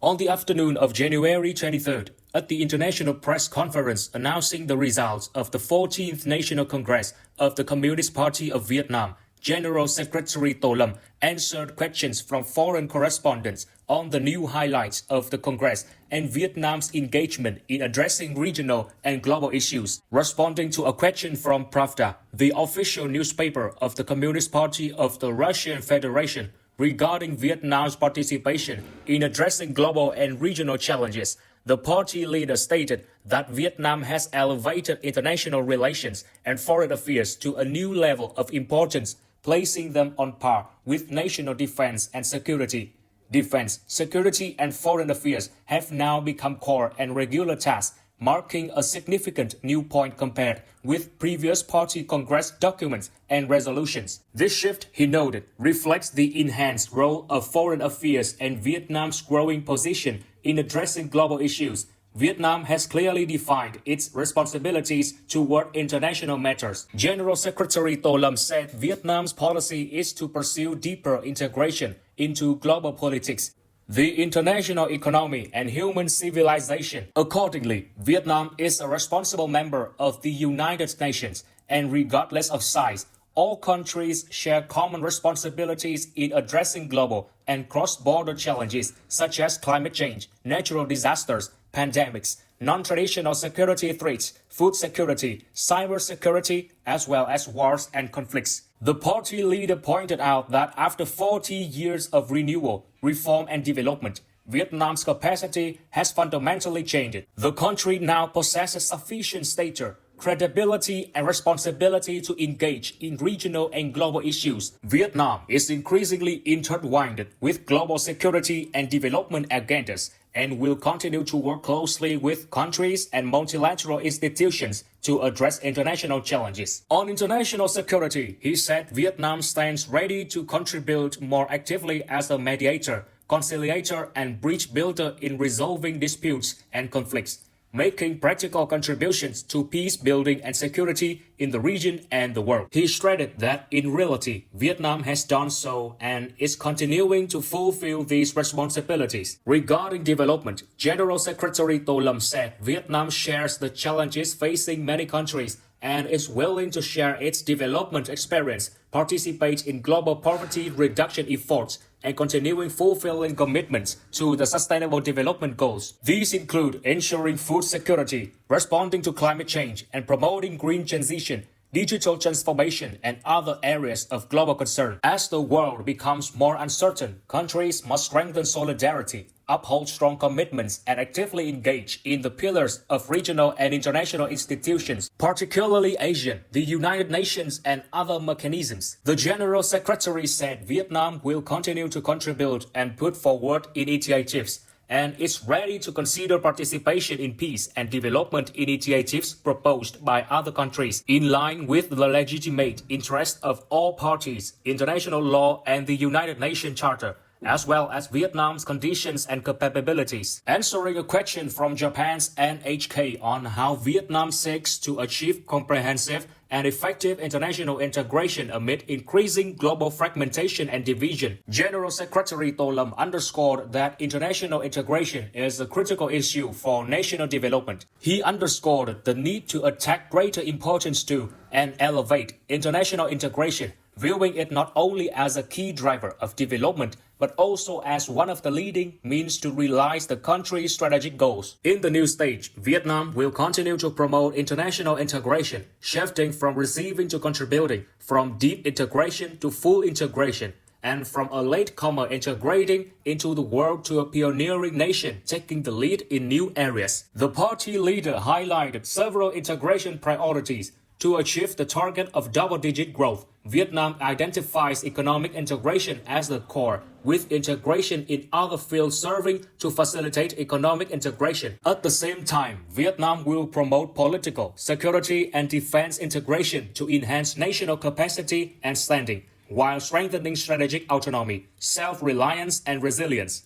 On the afternoon of January 23rd, at the International Press Conference announcing the results of the 14th National Congress of the Communist Party of Vietnam, General Secretary To Lam answered questions from foreign correspondents on the new highlights of the Congress and Vietnam's engagement in addressing regional and global issues. Responding to a question from Pravda, the official newspaper of the Communist Party of the Russian Federation, regarding Vietnam's participation in addressing global and regional challenges, the party leader stated that Vietnam has elevated international relations and foreign affairs to a new level of importance, placing them on par with national defense and security. Defense, security, and foreign affairs have now become core and regular tasks, marking a significant new point compared with previous party Congress documents and resolutions. This shift, he noted, reflects the enhanced role of foreign affairs and Vietnam's growing position in addressing global issues. Vietnam has clearly defined its responsibilities toward international matters. General Secretary To Lam said Vietnam's policy is to pursue deeper integration into global politics, the international economy, and human civilization. Accordingly, Vietnam is a responsible member of the United Nations, and regardless of size, all countries share common responsibilities in addressing global and cross-border challenges such as climate change, natural disasters, pandemics, non-traditional security threats, food security, cyber security, as well as wars and conflicts. The party leader pointed out that after 40 years of renewal, reform and development, Vietnam's capacity has fundamentally changed. The country now possesses sufficient stature, credibility, and responsibility to engage in regional and global issues. Vietnam is increasingly intertwined with global security and development agendas and will continue to work closely with countries and multilateral institutions to address international challenges. On international security, he said Vietnam stands ready to contribute more actively as a mediator, conciliator, and bridge builder in resolving disputes and conflicts, making practical contributions to peace building and security in the region and the world. He stressed that in reality, Vietnam has done so and is continuing to fulfill these responsibilities. Regarding development, General Secretary To Lam said Vietnam shares the challenges facing many countries and is willing to share its development experience, participate in global poverty reduction efforts, and continuing fulfilling commitments to the Sustainable Development Goals. These include ensuring food security, responding to climate change, and promoting green transition, digital transformation, and other areas of global concern. As the world becomes more uncertain, countries must strengthen solidarity, uphold strong commitments, and actively engage in the pillars of regional and international institutions, particularly ASEAN, the United Nations, and other mechanisms. The General Secretary said Vietnam will continue to contribute and put forward initiatives, and is ready to consider participation in peace and development initiatives proposed by other countries in line with the legitimate interest of all parties, international law, and the United Nations Charter, as well as Vietnam's conditions and capabilities. Answering a question from Japan's NHK on how Vietnam seeks to achieve comprehensive and effective international integration amid increasing global fragmentation and division, General Secretary To Lam underscored that international integration is a critical issue for national development. He underscored the need to attach greater importance to and elevate international integration, viewing it not only as a key driver of development, but also as one of the leading means to realize the country's strategic goals. In the new stage, Vietnam will continue to promote international integration, shifting from receiving to contributing, from deep integration to full integration, and from a latecomer integrating into the world to a pioneering nation taking the lead in new areas. The party leader highlighted several integration priorities. To achieve the target of double-digit growth, Vietnam identifies economic integration as the core, with integration in other fields serving to facilitate economic integration. At the same time, Vietnam will promote political, security, and defense integration to enhance national capacity and standing, while strengthening strategic autonomy, self-reliance, and resilience.